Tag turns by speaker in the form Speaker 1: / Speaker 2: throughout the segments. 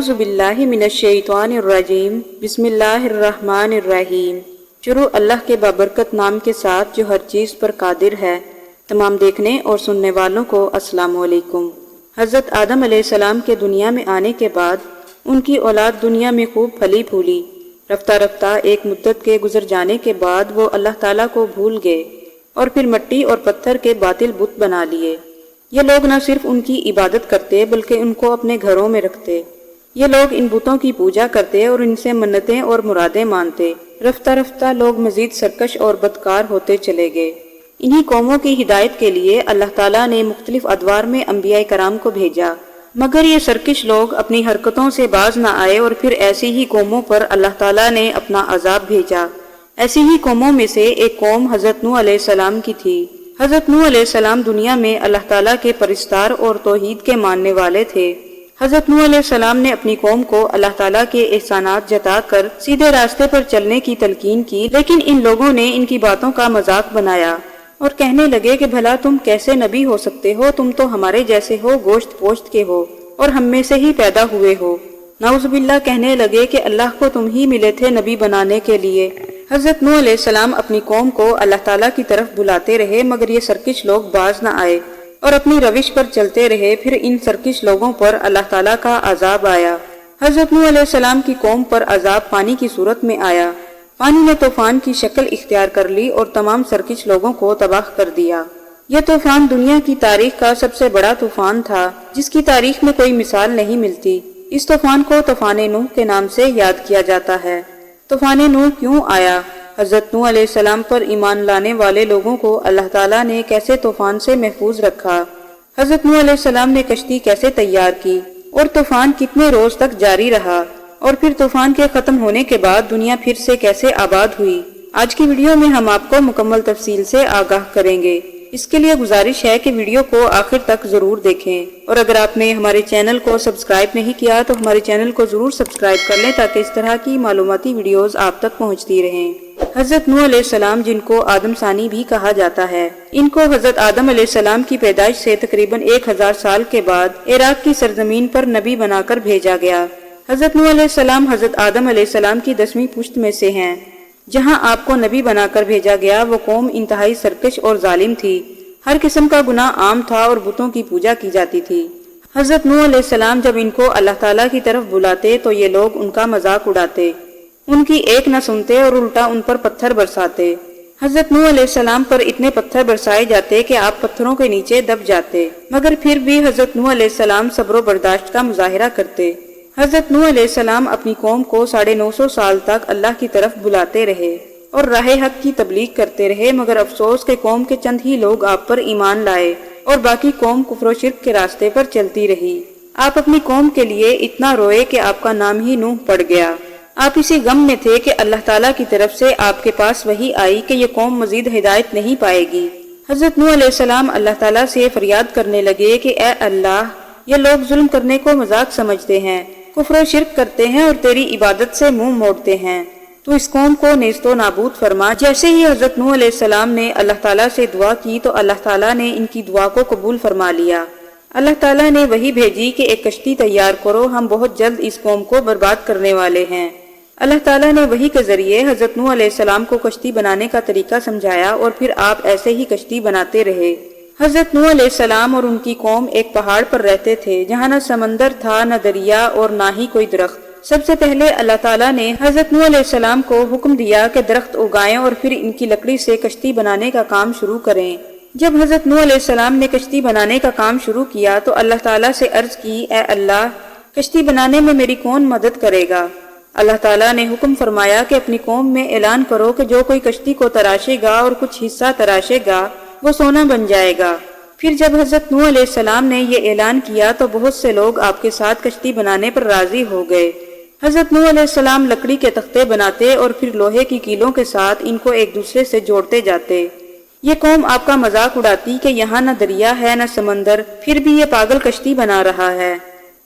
Speaker 1: اعوذ باللہ من الشیطان الرجیم بسم اللہ الرحمن الرحیم۔ شروع اللہ کے بابرکت نام کے ساتھ جو ہر چیز پر قادر ہے۔ تمام دیکھنے اور سننے والوں کو السلام علیکم۔ حضرت آدم علیہ السلام کے دنیا میں آنے کے بعد ان کی اولاد دنیا میں خوب پھلی پھولی۔ رفتہ رفتہ ایک مدت کے گزر جانے کے بعد وہ اللہ تعالیٰ کو بھول گئے اور پھر مٹی اور پتھر کے باطل بت بنا لیے۔ یہ لوگ نہ صرف ان کی عبادت کرتے بلکہ ان کو اپنے گھروں میں رکھتے۔ یہ لوگ ان بتوں کی پوجا کرتے اور ان سے منتیں اور مرادیں مانتے۔ رفتہ رفتہ لوگ مزید سرکش اور بدکار ہوتے چلے گئے۔ انہی قوموں کی ہدایت کے لیے اللہ تعالیٰ نے مختلف ادوار میں انبیاء کرام کو بھیجا، مگر یہ سرکش لوگ اپنی حرکتوں سے باز نہ آئے اور پھر ایسی ہی قوموں پر اللہ تعالیٰ نے اپنا عذاب بھیجا۔ ایسی ہی قوموں میں سے ایک قوم حضرت نوح علیہ السلام کی تھی۔ حضرت نوح علیہ السلام دنیا میں اللہ تعالیٰ کے پرستار اور توحید کے ماننے والے تھے۔ حضرت نوح علیہ السلام نے اپنی قوم کو اللہ تعالیٰ کے احسانات جتا کر سیدھے راستے پر چلنے کی تلقین کی، لیکن ان لوگوں نے ان کی باتوں کا مذاق بنایا اور کہنے لگے کہ بھلا تم کیسے نبی ہو سکتے ہو؟ تم تو ہمارے جیسے ہو، گوشت پوشت کے ہو اور ہم میں سے ہی پیدا ہوئے ہو۔ نعوذ باللہ کہنے لگے کہ اللہ کو تم ہی ملے تھے نبی بنانے کے لیے۔ حضرت نوح علیہ السلام اپنی قوم کو اللہ تعالیٰ کی طرف بلاتے رہے، مگر یہ سرکش لوگ باز نہ آئے اور اپنی روش پر چلتے رہے۔ پھر ان سرکش لوگوں پر اللہ تعالیٰ کا عذاب آیا۔ حضرت نوح علیہ السلام کی قوم پر عذاب پانی کی صورت میں آیا۔ پانی نے طوفان کی شکل اختیار کر لی اور تمام سرکش لوگوں کو تباہ کر دیا۔ یہ طوفان دنیا کی تاریخ کا سب سے بڑا طوفان تھا، جس کی تاریخ میں کوئی مثال نہیں ملتی۔ اس طوفان کو طوفان نوح کے نام سے یاد کیا جاتا ہے۔ طوفان نوح کیوں آیا؟ حضرت نوح علیہ السلام پر ایمان لانے والے لوگوں کو اللہ تعالیٰ نے کیسے طوفان سے محفوظ رکھا؟ حضرت نوح علیہ السلام نے کشتی کیسے تیار کی اور طوفان کتنے روز تک جاری رہا؟ اور پھر طوفان کے ختم ہونے کے بعد دنیا پھر سے کیسے آباد ہوئی؟ آج کی ویڈیو میں ہم آپ کو مکمل تفصیل سے آگاہ کریں گے۔ اس کے لیے گزارش ہے کہ ویڈیو کو آخر تک ضرور دیکھیں، اور اگر آپ نے ہمارے چینل کو سبسکرائب نہیں کیا تو ہمارے چینل کو ضرور سبسکرائب کر لیں تاکہ اس طرح کی معلوماتی ویڈیوز آپ تک پہنچتی رہیں۔ حضرت نوح علیہ السلام، جن کو آدم ثانی بھی کہا جاتا ہے، ان کو حضرت آدم علیہ السلام کی پیدائش سے تقریباً 1000 سال کے بعد عراق کی سرزمین پر نبی بنا کر بھیجا گیا۔ حضرت نوح علیہ السلام حضرت آدم علیہ السلام کی 10ویں پشت میں سے ہیں۔ جہاں آپ کو نبی بنا کر بھیجا گیا وہ قوم انتہائی سرکش اور ظالم تھی۔ ہر قسم کا گناہ عام تھا اور بتوں کی پوجا کی جاتی تھی۔ حضرت نوح علیہ السلام جب ان کو اللہ تعالیٰ کی طرف بلاتے تو یہ لوگ ان کا مذاق اڑاتے، ان کی ایک نہ سنتے اور الٹا ان پر پتھر برساتے۔ حضرت نوح علیہ السلام پر اتنے پتھر برسائے جاتے کہ آپ پتھروں کے نیچے دب جاتے، مگر پھر بھی حضرت نوح علیہ السلام صبر و برداشت کا مظاہرہ کرتے۔ حضرت نوح علیہ السلام اپنی قوم کو 950 سال تک اللہ کی طرف بلاتے رہے اور راہ حق کی تبلیغ کرتے رہے، مگر افسوس کہ قوم کے چند ہی لوگ آپ پر ایمان لائے اور باقی قوم کفر و شرک کے راستے پر چلتی رہی۔ آپ اپنی قوم کے لیے اتنا روئے کہ آپ کا نام ہی نوح پڑ گیا۔ آپ اسی غم میں تھے کہ اللہ تعالیٰ کی طرف سے آپ کے پاس وحی آئی کہ یہ قوم مزید ہدایت نہیں پائے گی۔ حضرت نوح علیہ السلام اللہ تعالیٰ سے فریاد کرنے لگے کہ اے اللہ، یہ لوگ ظلم کرنے کو مذاق سمجھتے ہیں، کفر و شرک کرتے ہیں اور تیری عبادت سے منہ موڑتے ہیں، تو اس قوم کو نیست و نابود فرما۔ جیسے ہی حضرت نوح علیہ السلام نے اللہ تعالیٰ سے دعا کی تو اللہ تعالیٰ نے ان کی دعا کو قبول فرما لیا۔ اللہ تعالیٰ نے وحی بھیجی کہ ایک کشتی تیار کرو، ہم بہت جلد اس قوم کو برباد کرنے والے ہیں۔ اللہ تعالیٰ نے وحی کے ذریعے حضرت نوح علیہ السلام کو کشتی بنانے کا طریقہ سمجھایا اور پھر آپ ایسے ہی کشتی بناتے رہے۔ حضرت نوح علیہ السلام اور ان کی قوم ایک پہاڑ پر رہتے تھے جہاں نہ سمندر تھا، نہ دریا اور نہ ہی کوئی درخت۔ سب سے پہلے اللہ تعالیٰ نے حضرت نوح علیہ السلام کو حکم دیا کہ درخت اگائیں اور پھر ان کی لکڑی سے کشتی بنانے کا کام شروع کریں۔ جب حضرت نوح علیہ السلام نے کشتی بنانے کا کام شروع کیا تو اللہ تعالیٰ سے عرض کی، اے اللہ، کشتی بنانے میں میری کون مدد کرے گا؟ اللہ تعالیٰ نے حکم فرمایا کہ اپنی قوم میں اعلان کرو کہ جو کوئی کشتی کو تراشے گا اور کچھ حصہ تراشے گا وہ سونا بن جائے گا۔ پھر جب حضرت نوح علیہ السلام نے یہ اعلان کیا تو بہت سے لوگ آپ کے ساتھ کشتی بنانے پر راضی ہو گئے۔ حضرت نوح علیہ السلام لکڑی کے تختے بناتے اور پھر لوہے کی کیلوں کے ساتھ ان کو ایک دوسرے سے جوڑتے جاتے۔ یہ قوم آپ کا مذاق اڑاتی کہ یہاں نہ دریا ہے نہ سمندر، پھر بھی یہ پاگل کشتی بنا رہا ہے،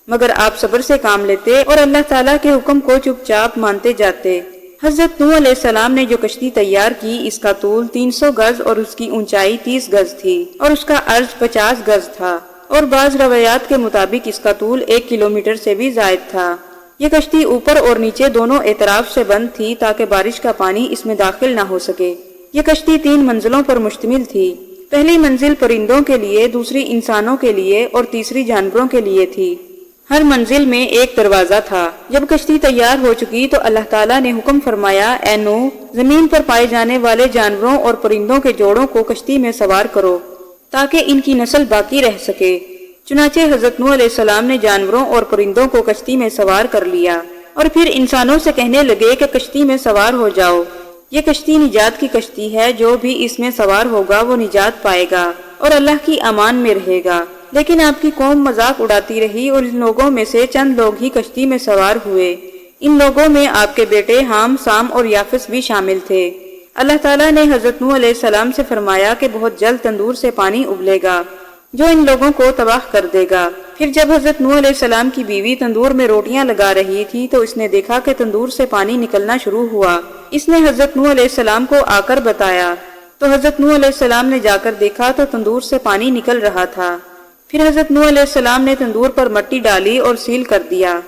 Speaker 1: مگر آپ صبر سے کام لیتے اور اللہ تعالیٰ کے حکم کو چپ چاپ مانتے جاتے۔ حضرت نوح علیہ السلام نے جو کشتی تیار کی اس کا طول 300 گز اور اس کی اونچائی 30 گز تھی اور اس کا عرض 50 گز تھا اور بعض روایات کے مطابق اس کا طول 1 کلومیٹر سے بھی زائد تھا۔ یہ کشتی اوپر اور نیچے دونوں اطراف سے بند تھی تاکہ بارش کا پانی اس میں داخل نہ ہو سکے۔ یہ کشتی 3 منزلوں پر مشتمل تھی۔ پہلی منزل پرندوں کے لیے، دوسری انسانوں کے لیے اور تیسری جانوروں کے لیے تھی۔ ہر منزل میں ایک دروازہ تھا۔ جب کشتی تیار ہو چکی تو اللہ تعالیٰ نے حکم فرمایا، اے نوح، زمین پر پائے جانے والے جانوروں اور پرندوں کے جوڑوں کو کشتی میں سوار کرو تاکہ ان کی نسل باقی رہ سکے۔ چنانچہ حضرت نوح علیہ السلام نے جانوروں اور پرندوں کو کشتی میں سوار کر لیا اور پھر انسانوں سے کہنے لگے کہ کشتی میں سوار ہو جاؤ۔ یہ کشتی نجات کی کشتی ہے، جو بھی اس میں سوار ہوگا وہ نجات پائے گا اور اللہ کی امان میں رہے گا۔ لیکن آپ کی قوم مذاق اڑاتی رہی اور ان لوگوں میں سے چند لوگ ہی کشتی میں سوار ہوئے۔ ان لوگوں میں آپ کے بیٹے حام، سام اور یافس بھی شامل تھے۔ اللہ تعالیٰ نے حضرت نوح علیہ السلام سے فرمایا کہ بہت جلد تندور سے پانی ابلے گا جو ان لوگوں کو تباہ کر دے گا۔ پھر جب حضرت نوح علیہ السلام کی بیوی تندور میں روٹیاں لگا رہی تھی تو اس نے دیکھا کہ تندور سے پانی نکلنا شروع ہوا۔ اس نے حضرت نوح علیہ السلام کو آ کر بتایا تو حضرت نوح علیہ السلام نے جا کر دیکھا تو تندور سے پانی نکل رہا تھا۔ پھر حضرت نوح علیہ السلام نے تندور پر مٹی ڈالی اور سیل کر دیا۔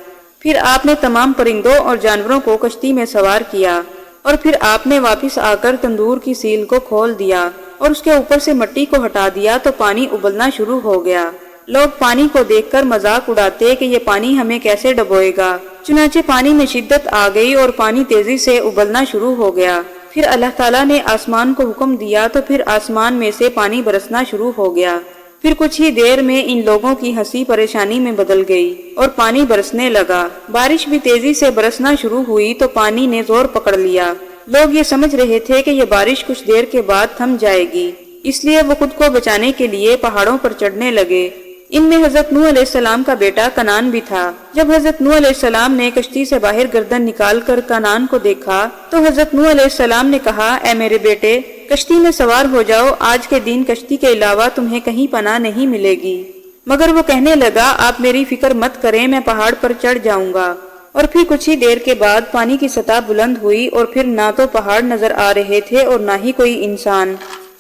Speaker 1: پھر آپ نے تمام پرندوں اور جانوروں کو کشتی میں سوار کیا اور پھر آپ نے واپس آ کر تندور کی سیل کو کھول دیا اور اس کے اوپر سے مٹی کو ہٹا دیا تو پانی ابلنا شروع ہو گیا۔ لوگ پانی کو دیکھ کر مذاق اڑاتے کہ یہ پانی ہمیں کیسے ڈبوئے گا۔ چنانچہ پانی میں شدت آ گئی اور پانی تیزی سے ابلنا شروع ہو گیا۔ پھر اللہ تعالیٰ نے آسمان کو حکم دیا تو پھر آسمان میں سے پانی برسنا شروع ہو گیا۔ پھر کچھ ہی دیر میں ان لوگوں کی ہنسی پریشانی میں بدل گئی اور پانی برسنے لگا۔ بارش بھی تیزی سے برسنا شروع ہوئی تو پانی نے زور پکڑ لیا۔ لوگ یہ سمجھ رہے تھے کہ یہ بارش کچھ دیر کے بعد تھم جائے گی، اس لیے وہ خود کو بچانے کے لیے پہاڑوں پر چڑھنے لگے۔ ان میں حضرت نوح علیہ السلام کا بیٹا کنعان بھی تھا۔ جب حضرت نوح علیہ السلام نے کشتی سے باہر گردن نکال کر کنعان کو دیکھا تو حضرت نوح علیہ السلام نے کہا، اے میرے بیٹے، کشتی میں سوار ہو جاؤ، آج کے دن کشتی کے علاوہ تمہیں کہیں پناہ نہیں ملے گی۔ مگر وہ کہنے لگا، آپ میری فکر مت کریں، میں پہاڑ پر چڑھ جاؤں گا۔ اور پھر کچھ ہی دیر کے بعد پانی کی سطح بلند ہوئی اور پھر نہ تو پہاڑ نظر آ رہے تھے اور نہ ہی کوئی انسان،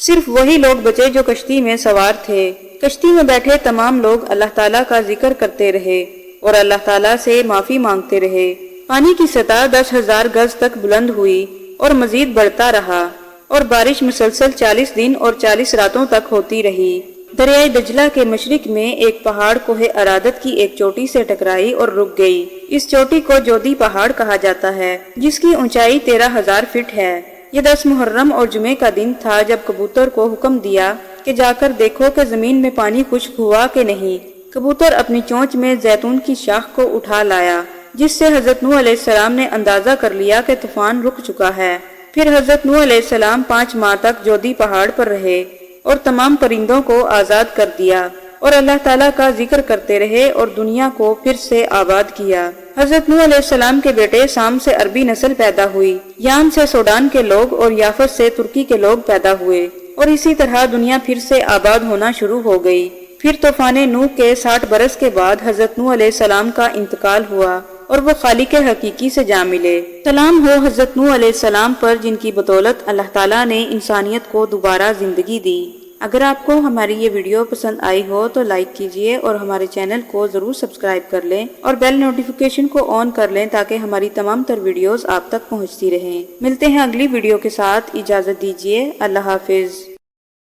Speaker 1: صرف وہی لوگ بچے جو کشتی میں سوار تھے۔ کشتی میں بیٹھے تمام لوگ اللہ تعالیٰ کا ذکر کرتے رہے اور اللہ تعالیٰ سے معافی مانگتے رہے۔ پانی کی سطح 10,000 گز تک بلند ہوئی اور مزید بڑھتا رہا اور بارش مسلسل 40 دن اور 40 راتوں تک ہوتی رہی۔ دریائے دجلہ کے مشرق میں ایک پہاڑ کوہ ارادت کی ایک چوٹی سے ٹکرائی اور رک گئی۔ اس چوٹی کو جودی پہاڑ کہا جاتا ہے، جس کی اونچائی 13,000 فٹ ہے۔ یہ 10 محرم اور جمعے کا دن تھا جب کبوتر کو حکم دیا کہ جا کر دیکھو کہ زمین میں پانی خشک ہوا کہ نہیں۔ کبوتر اپنی چونچ میں زیتون کی شاخ کو اٹھا لایا، جس سے حضرت نوح علیہ السلام نے اندازہ کر لیا کہ طوفان رک چکا ہے۔ پھر حضرت نوح علیہ السلام 5 ماہ تک جودی پہاڑ پر رہے اور تمام پرندوں کو آزاد کر دیا اور اللہ تعالیٰ کا ذکر کرتے رہے اور دنیا کو پھر سے آباد کیا۔ حضرت نوح علیہ السلام کے بیٹے سام سے عربی نسل پیدا ہوئی، یام سے سوڈان کے لوگ اور یافس سے ترکی کے لوگ پیدا ہوئے اور اسی طرح دنیا پھر سے آباد ہونا شروع ہو گئی۔ پھر طوفان نوح کے 60 برس کے بعد حضرت نوح علیہ السلام کا انتقال ہوا اور وہ خالق حقیقی سے جا ملے۔ سلام ہو حضرت نوح علیہ السلام پر، جن کی بدولت اللہ تعالیٰ نے انسانیت کو دوبارہ زندگی دی۔ اگر آپ کو ہماری یہ ویڈیو پسند آئی ہو تو لائک کیجئے اور ہمارے چینل کو ضرور سبسکرائب کر لیں اور بیل نوٹیفیکیشن کو آن کر لیں تاکہ ہماری تمام تر ویڈیوز آپ تک پہنچتی رہیں۔ ملتے ہیں اگلی ویڈیو کے ساتھ، اجازت دیجئے، اللہ حافظ۔